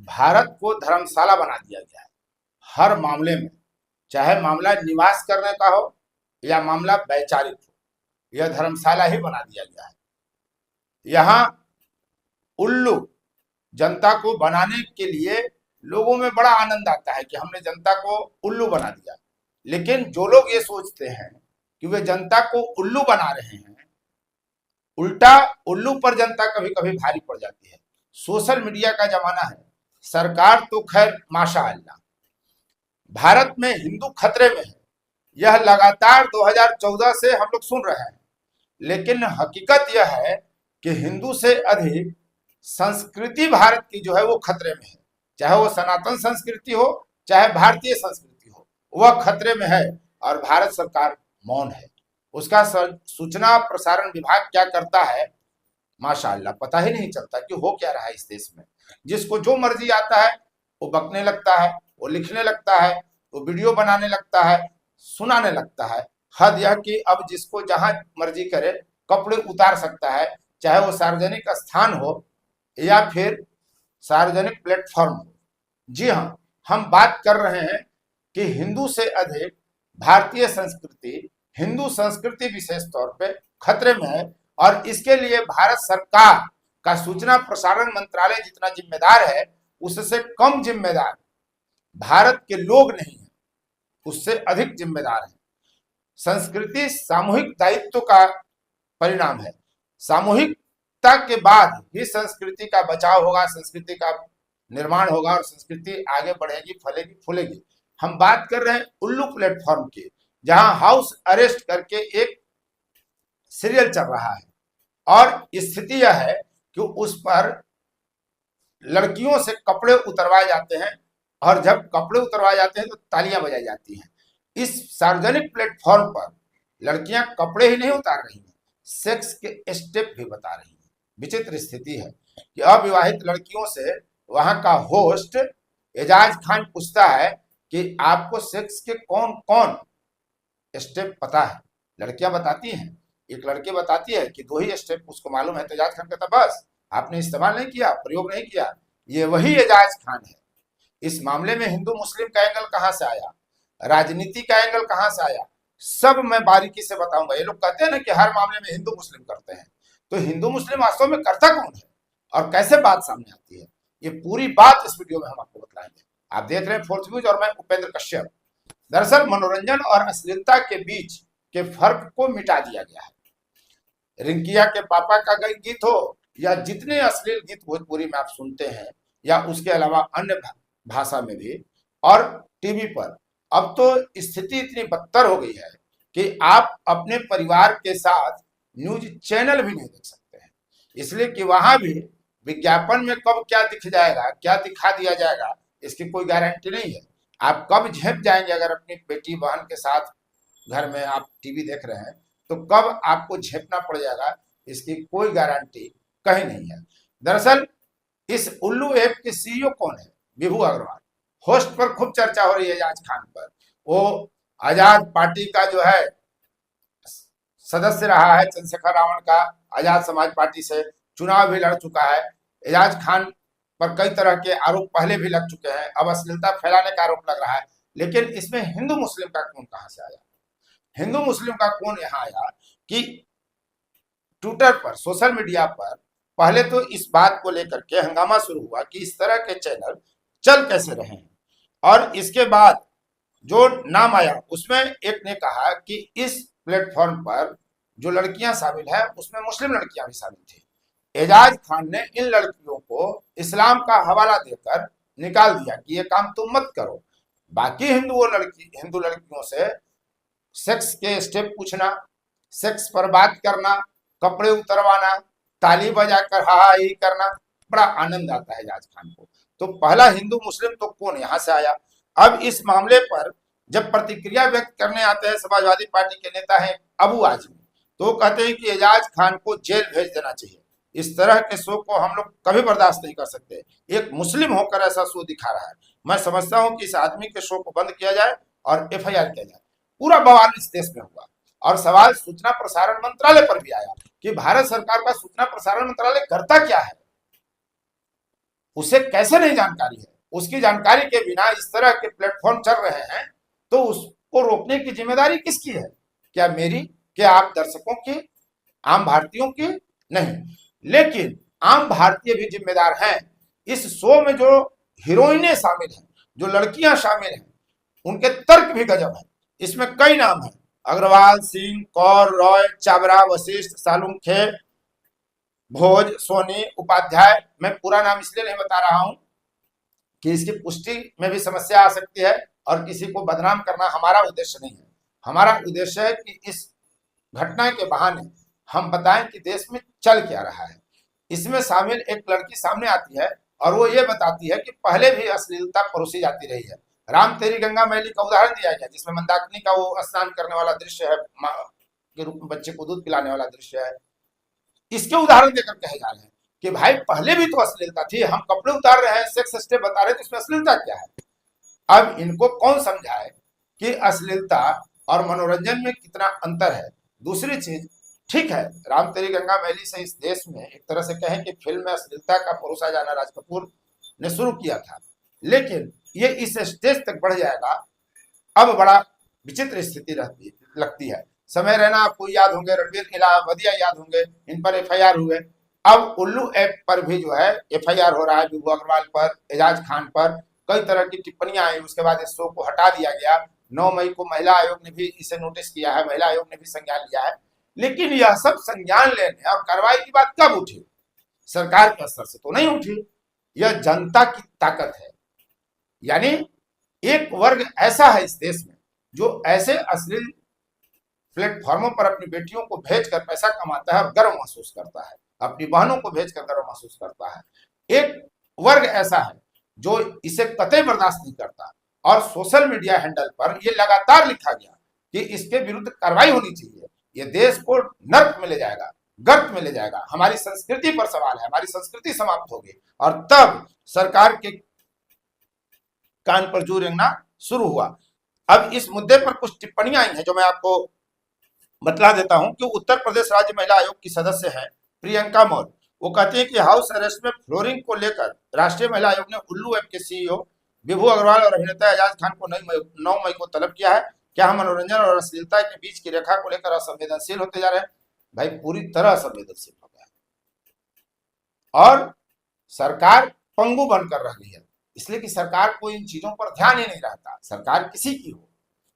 भारत को धर्मशाला बना दिया गया है हर मामले में, चाहे मामला निवास करने का हो या मामला वैचारिक हो, यह धर्मशाला ही बना दिया गया है। यहाँ उल्लू जनता को बनाने के लिए लोगों में बड़ा आनंद आता है कि हमने जनता को उल्लू बना दिया, लेकिन जो लोग ये सोचते हैं कि वे जनता को उल्लू बना रहे हैं, उल्टा उल्लू पर जनता कभी कभी भारी पड़ जाती है। सोशल मीडिया का जमाना है, सरकार तो खैर माशाअल्लाह, भारत में हिंदू खतरे में है, यह लगातार 2014 से हम लोग सुन रहे हैं, लेकिन हकीकत यह है कि हिंदू से अधिक संस्कृति भारत की जो है वो खतरे में है। चाहे वो सनातन संस्कृति हो, चाहे भारतीय संस्कृति हो, वह खतरे में है और भारत सरकार मौन है। उसका सूचना प्रसारण विभाग क्या करता है माशाअल्लाह पता ही नहीं चलता कि हो क्या रहा है इस देश में। जिसको जो मर्जी आता है वो बकने लगता है, वो लिखने लगता है, वो वीडियो बनाने लगता है, सुनाने लगता है। हद यह कि अब जिसको जहां मर्जी करे कपड़े उतार सकता है, चाहे वो सार्वजनिक स्थान हो या फिर सार्वजनिक प्लेटफॉर्म हो। जी हाँ, हम बात कर रहे हैं कि हिंदू से अधिक भारतीय संस्कृति, हिंदू संस्कृति विशेष तौर पे खतरे में है और इसके लिए भारत सरकार का सूचना प्रसारण मंत्रालय जितना जिम्मेदार है, उससे कम जिम्मेदार भारत के लोग नहीं है, उससे अधिक जिम्मेदार है। संस्कृति सामूहिक दायित्व का परिणाम है। सामूहिकता के बाद ही संस्कृति का बचाव होगा, संस्कृति का निर्माण होगा और संस्कृति आगे बढ़ेगी, फलेगी, फूलेगी। हम बात कर रहे हैं उल्लू प्लेटफॉर्म की, जहां हाउस अरेस्ट करके एक सीरियल चल रहा है और स्थिति यह है कि उस पर लड़कियों से कपड़े उतरवाए जाते हैं और जब कपड़े उतरवाए जाते हैं तो तालियां बजाई जाती हैं। इस सार्वजनिक प्लेटफॉर्म पर लड़कियां कपड़े ही नहीं उतार रही हैं, सेक्स के स्टेप भी बता रही हैं। विचित्र स्थिति है कि अविवाहित लड़कियों से वहां का होस्ट एजाज खान पूछता है कि आपको सेक्स के कौन कौन स्टेप पता है। लड़कियां बताती हैं, एक लड़की बताती है कि 2 ही स्टेप उसको मालूम है, तो एजाज खान कहता बस आपने इस्तेमाल नहीं किया, प्रयोग नहीं किया, ये वही एजाज खान है। इस मामले में हिंदू मुस्लिम का एंगल कहां से आया, राजनीति का एंगल कहां से आया, सब मैं बारीकी से बताऊंगा। ये लोग कहते हैं ना कि हर मामले में हिंदू मुस्लिम करते हैं, तो हिंदू मुस्लिम वास्तव में करता कौन है और कैसे बात सामने आती है, ये पूरी बात इस वीडियो में हम आपको बताएंगे। आप देख रहे हैं फोर्थ व्यूज और मैं उपेंद्र कश्यप। दरअसल मनोरंजन और अश्लीलता के बीच के फर्क को मिटा दिया गया है। रिंकिया के पापा का गीत हो या जितने अश्लील गीत भोजपुरी में आप सुनते हैं या उसके अलावा अन्य भाषा में भी और टीवी पर, अब तो स्थिति इतनी बदतर हो गई है कि आप अपने परिवार के साथ न्यूज चैनल भी नहीं देख सकते हैं, इसलिए कि वहां भी विज्ञापन में कब क्या दिख जाएगा, क्या दिखा दिया जाएगा, इसकी कोई गारंटी नहीं है। आप कब झेप जाएंगे, अगर अपनी बेटी बहन के साथ घर में आप टीवी देख रहे हैं तो कब आपको झेपना पड़ जाएगा, इसकी कोई गारंटी कहीं नहीं है। दरअसल इस उल्लू ऐप के सीईओ कौन है, विभू अग्रवाल। होस्ट पर खूब चर्चा हो रही है एजाज खान पर। वो आजाद पार्टी का जो है सदस्य रहा है, चंद्रशेखर रावण का आजाद समाज पार्टी से चुनाव भी लड़ चुका है। एजाज खान पर कई तरह के आरोप पहले भी लग चुके हैं, अब अश्लीलता फैलाने का आरोप लग रहा है। लेकिन इसमें हिंदू मुस्लिम का खून कहां से आया, हिंदू मुस्लिम का खून यहां आया कि ट्विटर पर, सोशल मीडिया पर पहले तो इस बात को लेकर के हंगामा शुरू हुआ कि इस तरह के चैनल चल कैसे रहे हैं, और इसके बाद जो नाम आया उसमें एक ने कहा कि इस प्लेटफॉर्म पर जो लड़कियां शामिल है उसमें मुस्लिम लड़कियां भी शामिल थी। एजाज खान ने इन लड़कियों को इस्लाम का हवाला देकर निकाल दिया कि ये काम तुम मत करो। बाकी हिंदू लड़कियों से सेक्स के स्टेप पूछना, सेक्स पर बात करना, कपड़े उतरवाना, ताली बजाकर हा ही करना, बड़ा आनंद आता है एजाज खान को। तो पहला हिंदू मुस्लिम तो कौन यहां से आया। अब इस मामले पर जब प्रतिक्रिया व्यक्त करने आते हैं समाजवादी पार्टी के नेता हैं अबू आजमी, तो कहते हैं कि एजाज खान को जेल भेज देना चाहिए। इस तरह के शो को हम लोग कभी बर्दाश्त नहीं कर सकते। एक मुस्लिम होकर ऐसा शो दिखा रहा है। मैं समझता हूं कि इस आदमी के शो को बंद किया जाए और एफआईआर किया जाए। पूरा बवाल इस देश में हुआ और सवाल सूचना प्रसारण मंत्रालय पर भी आया कि भारत सरकार का सूचना प्रसारण मंत्रालय करता क्या है। उसे कैसे नहीं जानकारी है? उसकी जानकारी के बिना इस तरह के प्लेटफॉर्म चल रहे हैं, तो उसको रोकने की जिम्मेदारी किसकी है? क्या मेरी, क्या आप दर्शकों की, आम भारतीयों की? नहीं। लेकिन आम भारतीय भी जिम्मेदार हैं। इस शो में जो हीरोइनें शामिल हैं, जो लड़कियां शामिल हैं, उनके तर्क भी गजब है। इसमें कई नाम है, अग्रवाल, सिंह, कौर, रॉय, चावरा, वशिष्ठ, सालुंखे, भोज, सोनी, उपाध्याय। मैं पूरा नाम इसलिए नहीं बता रहा हूं कि इसकी पुष्टि में भी समस्या आ सकती है, और किसी को बदनाम करना हमारा उद्देश्य नहीं है। हमारा उद्देश्य है कि इस घटना के बहाने हम बताएं कि देश में चल क्या रहा है। इसमें शामिल एक लड़की सामने आती है और वो ये बताती है कि पहले भी अश्लीलता परोसी जाती रही है। राम तेरी गंगा मैली का उदाहरण दिया गया, जिसमें मंदाकिनी का वो स्नान करने वाला दृश्य है, माँ के रूप में बच्चे को दूध पिलाने वाला दृश्य है। इसके उदाहरण देकर कहे जा रहे हैं कि भाई पहले भी तो अश्लीलता थी, हम कपड़े उतार रहे हैं, सेक्स स्टेप बता रहे हैं, तो इसमें अश्लीलता क्या है? अब इनको कौन समझाए कि अश्लीलता और मनोरंजन में कितना अंतर है। दूसरी चीज, ठीक है, राम तेरी गंगा मैली से इस देश में एक तरह से कहें कि फिल्म में अश्लीलता का परोसा जाना राज कपूर ने शुरू किया था, लेकिन ये इस स्टेज तक बढ़ जाएगा, अब बड़ा विचित्र स्थिति रहती लगती है। समय रहना आपको याद होंगे, रणबीर इलाहाबादिया याद होंगे, इन पर एफआईआर हुए। अब उल्लू ऐप पर भी जो है एफआईआर हो रहा है, विभू अग्रवाल पर, एजाज खान पर कई तरह की टिप्पणियां आई। उसके बाद इस शो को हटा दिया गया। 9 मई को महिला आयोग ने भी इसे नोटिस किया है, महिला आयोग ने भी संज्ञान लिया है। लेकिन यह सब संज्ञान लेने और कार्रवाई की बात कब उठी? सरकार के स्तर से तो नहीं उठी। यह जनता की ताकत है। यानी एक वर्ग ऐसा है इस देश में जो ऐसे अश्लील प्लेटफॉर्मों पर अपनी बेटियों को भेजकर पैसा कमाता है और गर्व महसूस करता है, अपनी बहनों को भेजकर गर्व महसूस करता है। एक वर्ग ऐसा है जो इसे कतई बर्दाश्त नहीं करता, और सोशल मीडिया हैंडल पर यह लगातार लिखा गया कि इसके विरुद्ध कार्रवाई होनी चाहिए। ये देश को नर्क में ले जाएगा, गर्त में ले जाएगा, हमारी संस्कृति पर सवाल है, हमारी संस्कृति समाप्त होगी। और तब सरकार के कान पर जू रेंगना शुरू हुआ। अब इस मुद्दे पर कुछ टिप्पणियां आई हैं जो मैं आपको बतला देता हूं कि उत्तर प्रदेश राज्य महिला आयोग की सदस्य हैं प्रियंका मौर्य। वो कहती है कि हाउस अरेस्ट में फ्लोरिंग को लेकर राष्ट्रीय महिला आयोग ने उल्लू ऐप के सीईओ विभू अग्रवाल और अभिनेता एजाज खान को 9 मई को तलब किया है। क्या हम मनोरंजन और अश्लीलता के बीच की रेखा को लेकर असंवेदनशील होते जा रहे हैं? भाई पूरी तरह असंवेदनशील हो गया है, और सरकार पंगु बनकर रह गई है, इसलिए कि सरकार को इन चीजों पर ध्यान ही नहीं रहता। सरकार किसी की हो,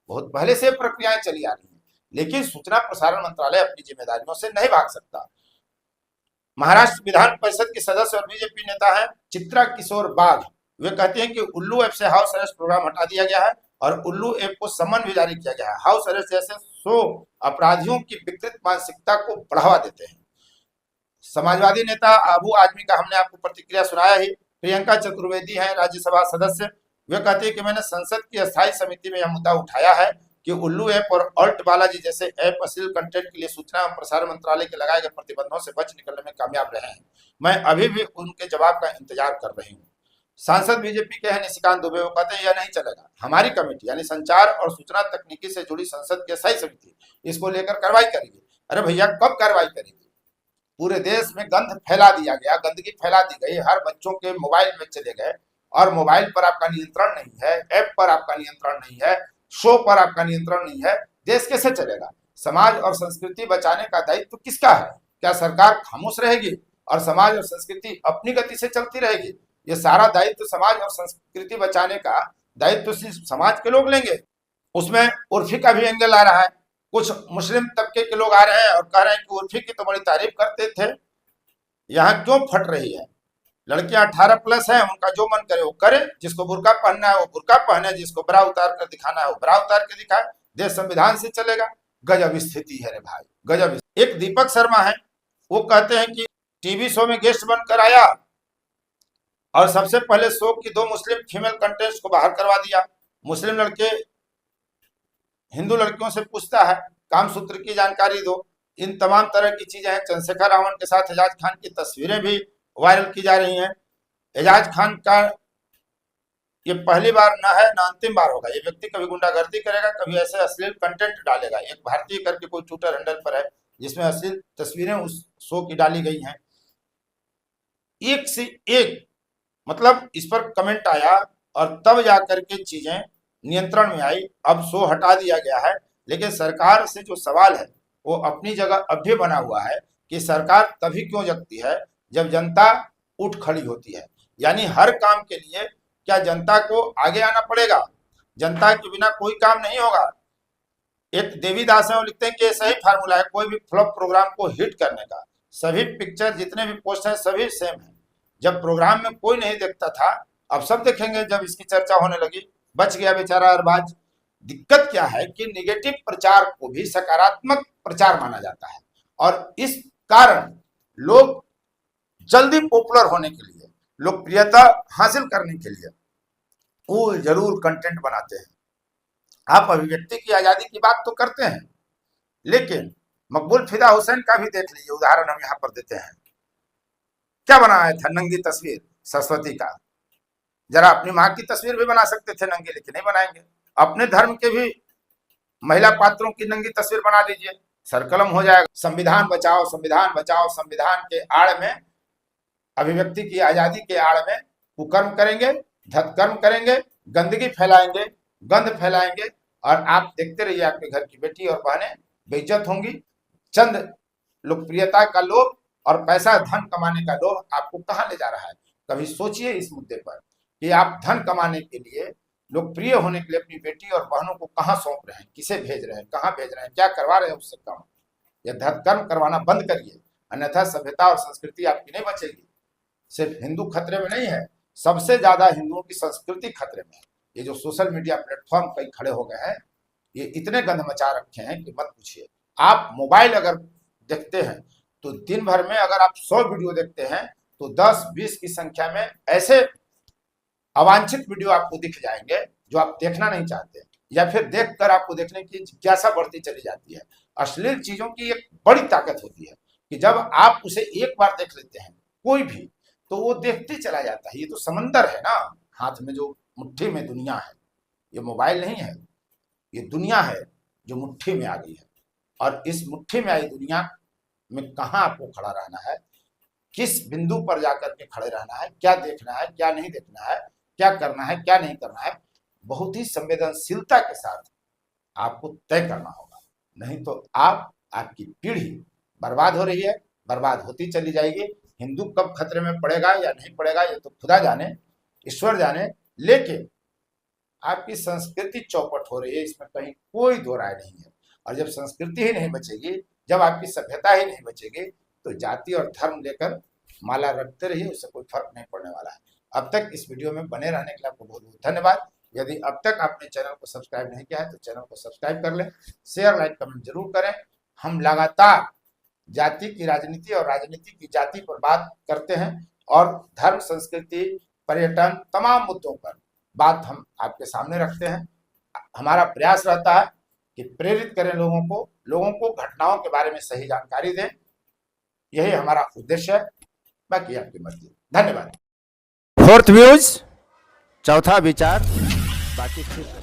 बहुत पहले से प्रक्रियाएं चली आ रही हैं, लेकिन सूचना प्रसारण मंत्रालय अपनी जिम्मेदारियों से नहीं भाग सकता। महाराष्ट्र विधान परिषद के सदस्य और बीजेपी नेता हैं चित्रा किशोर बाघ। वे कहते हैं कि उल्लू ऐप से हाउस अरेस्ट प्रोग्राम हटा दिया गया है और उल्लू ऐप को सम्मन भी जारी किया गया है। हाउस अरेस्ट जैसे शो अपराधियों की विकृत मानसिकता को बढ़ावा देते हैं। समाजवादी नेता आबू आजमी का हमने आपको प्रतिक्रिया सुनाया ही। प्रियंका चतुर्वेदी है राज्यसभा सदस्य। वे कहते हैं कि मैंने संसद की अस्थायी समिति में यह मुद्दा उठाया है कि उल्लू ऐप और अल्ट बालाजी जैसे ऐप अश्लील कंटेंट के लिए सूचना एवं प्रसारण मंत्रालय के लगाए गए प्रतिबंधों से बच निकलने में कामयाब रहे हैं। मैं अभी भी उनके जवाब का इंतजार कर रही हूँ। सांसद बीजेपी के हैं निशिकांत दुबे। वो कहते हैं यह नहीं चलेगा, हमारी कमेटी यानी संचार और सूचना तकनीकी से जुड़ी संसद की अस्थायी समिति इसको लेकर कार्रवाई करेगी। अरे भैया कब कार्रवाई करेगी? पूरे देश में गंध फैला दिया गया, गंदगी फैला दी गई, हर बच्चों के मोबाइल में चले गए, और मोबाइल पर आपका नियंत्रण नहीं है, ऐप पर आपका नियंत्रण नहीं है, शो पर आपका नियंत्रण नहीं है, देश कैसे चलेगा? समाज और संस्कृति बचाने का दायित्व किसका है? क्या सरकार खामोश रहेगी और समाज और संस्कृति अपनी गति से चलती रहेगी? ये सारा दायित्व समाज और संस्कृति बचाने का दायित्व सिर्फ समाज के लोग लेंगे? उसमें उर्फी का भी एंगल आ रहा है। कुछ मुस्लिम तबके के लोग आ रहे हैं और कह रहे हैं कि उर्फी की तो बड़ी तारीफ करते थे, यहाँ क्यों फट रही है? लड़कियां 18+ हैं, उनका जो मन करे वो करे, जिसको बुर्का पहनना है वो बुर्का पहने, जिसको ब्रा उतार कर दिखाना है वो ब्रा उतार के दिखाए, देश संविधान से चलेगा। गजब स्थिति है रे भाई, गजब। एक दीपक शर्मा है, वो कहते हैं कि टीवी शो में गेस्ट बनकर आया और सबसे पहले शो की 2 मुस्लिम फीमेल कंटेस्ट को बाहर करवा दिया। मुस्लिम लड़के हिंदू लड़कियों से पूछता है कामसूत्र की जानकारी दो, इन तमाम तरह की चीजें हैं। चंद्रशेखर रावण के साथ एजाज खान की तस्वीरें भी वायरल की जा रही हैं। एजाज खान का ये पहली बार न है न अंतिम बार होगा। ये व्यक्ति कभी गुंडागर्दी करेगा, कभी ऐसे अश्लील कंटेंट डालेगा। एक भारतीय करके कोई ट्विटर हैंडल पर है जिसमें अश्लील तस्वीरें उस शो की डाली गई हैं। एक से एक मतलब इस पर कमेंट आया और तब जाकर के चीजें नियंत्रण में आई। अब शो हटा दिया गया है, लेकिन सरकार से जो सवाल है वो अपनी जगह अब भी बना हुआ है कि सरकार तभी क्यों जगती है जब जनता उठ खड़ी होती है। यानी हर काम के लिए क्या जनता को आगे आना पड़ेगा? जनता के बिना कोई काम नहीं होगा। एक देवीदास है, वो लिखते हैं कि ये सही फार्मूला है कोई भी फ्लॉप प्रोग्राम को हिट करने का। सभी पिक्चर जितने भी पोस्ट हैं सभी सेम है। जब प्रोग्राम में कोई नहीं देखता था, अब सब देखेंगे। जब इसकी चर्चा होने लगी, बच गया बेचारा अरबाज। दिक्कत क्या है कि निगेटिव प्रचार को भी सकारात्मक प्रचार माना जाता है, और इस कारण लोग जल्दी पॉपुलर होने के लिए, लोकप्रियता हासिल करने के लिए वो जरूर कंटेंट बनाते हैं। आप अभिव्यक्ति की आजादी की बात तो करते हैं, लेकिन मकबूल फिदा हुसैन का भी देख लीजिए, उदाहरण हम यहाँ पर देते हैं। क्या बनाया था? नंगी तस्वीर सरस्वती का। जरा अपनी माँ की तस्वीर भी बना सकते थे नंगी, लेकिन नहीं बनाएंगे। अपने धर्म के भी महिला पात्रों की नंगी तस्वीर बना दीजिए, सरकलम हो जाएगा। संविधान बचाओ, संविधान बचाओ, संविधान के आड़ में, अभिव्यक्ति की आजादी के आड़ में कुकर्म करेंगे, धतकर्म करेंगे, गंदगी फैलाएंगे, गंध फैलाएंगे, और आप देखते रहिए आपके घर की बेटी और बहनें बेइज्जत होंगी। चंद लोकप्रियता का लोभ और पैसा धन कमाने का लोभ आपको कहां ले जा रहा है? कभी सोचिए इस मुद्दे पर कि आप धन कमाने के लिए, लोकप्रिय होने के लिए अपनी बेटी और बहनों को कहां सौंप रहे हैं, किसे भेज रहे हैं, कहां भेज रहे हैं, क्या करवा रहे हैं उससे काम। यह धतकर्म करवाना बंद करिए, अन्यथा सभ्यता और संस्कृति आपकी नहीं बचेगी। सिर्फ हिंदू खतरे में नहीं है, सबसे ज्यादा हिंदुओं की संस्कृति खतरे में है। ये जो सोशल मीडिया प्लेटफॉर्म कई खड़े हो गए हैं, ये इतने गंद मचा रखे हैं कि मत पूछिए। आप मोबाइल अगर देखते हैं तो दिन भर में अगर आप 100 वीडियो देखते हैं तो 10-20 की संख्या में ऐसे अवांछित वीडियो आपको दिख जाएंगे जो आप देखना नहीं चाहते, या फिर देखकर आपको देखने की जिज्ञासा बढ़ती चली जाती है। अश्लील चीजों की एक बड़ी ताकत होती है कि जब आप उसे एक बार देख लेते हैं कोई भी, तो वो देखते चला जाता है। ये तो समंदर है ना, हाथ में जो मुट्ठी में दुनिया है, ये मोबाइल नहीं है, ये दुनिया है जो मुट्ठी में आ गई है। और इस मुट्ठी में आई दुनिया में कहाँ आपको खड़ा रहना है, किस बिंदु पर जाकर के खड़े रहना है, क्या देखना है, क्या नहीं देखना है, क्या करना है, क्या नहीं करना है, बहुत ही संवेदनशीलता के साथ आपको तय करना होगा। नहीं तो आपकी पीढ़ी बर्बाद हो रही है, बर्बाद होती चली जाएगी। हिंदू कब खतरे में पड़ेगा या नहीं पड़ेगा ये तो खुदा जाने, ईश्वर जाने, लेकिन आपकी संस्कृति चौपट हो रही है, इसमें कहीं कोई दो राय नहीं है। और जब संस्कृति ही नहीं बचेगी, जब आपकी सभ्यता ही नहीं बचेगी, तो जाति और धर्म लेकर माला रखते रहिए, उससे कोई फर्क नहीं पड़ने वाला है। अब तक इस वीडियो में बने रहने के लिए आपको बहुत बहुत धन्यवाद। यदि अब तक आपने चैनल को सब्सक्राइब नहीं किया है तो चैनल को सब्सक्राइब कर लें, शेयर लाइक कमेंट जरूर करें। हम लगातार जाति की राजनीति और राजनीति की जाति पर बात करते हैं, और धर्म, संस्कृति, पर्यटन, तमाम मुद्दों पर बात हम आपके सामने रखते हैं। हमारा प्रयास रहता है कि प्रेरित करें लोगों को घटनाओं के बारे में सही जानकारी दें। यही हमारा उद्देश्य है, बाकी आपकी मर्जी। धन्यवाद। फोर्थ व्यूज, चौथा विचार, बाकी फिर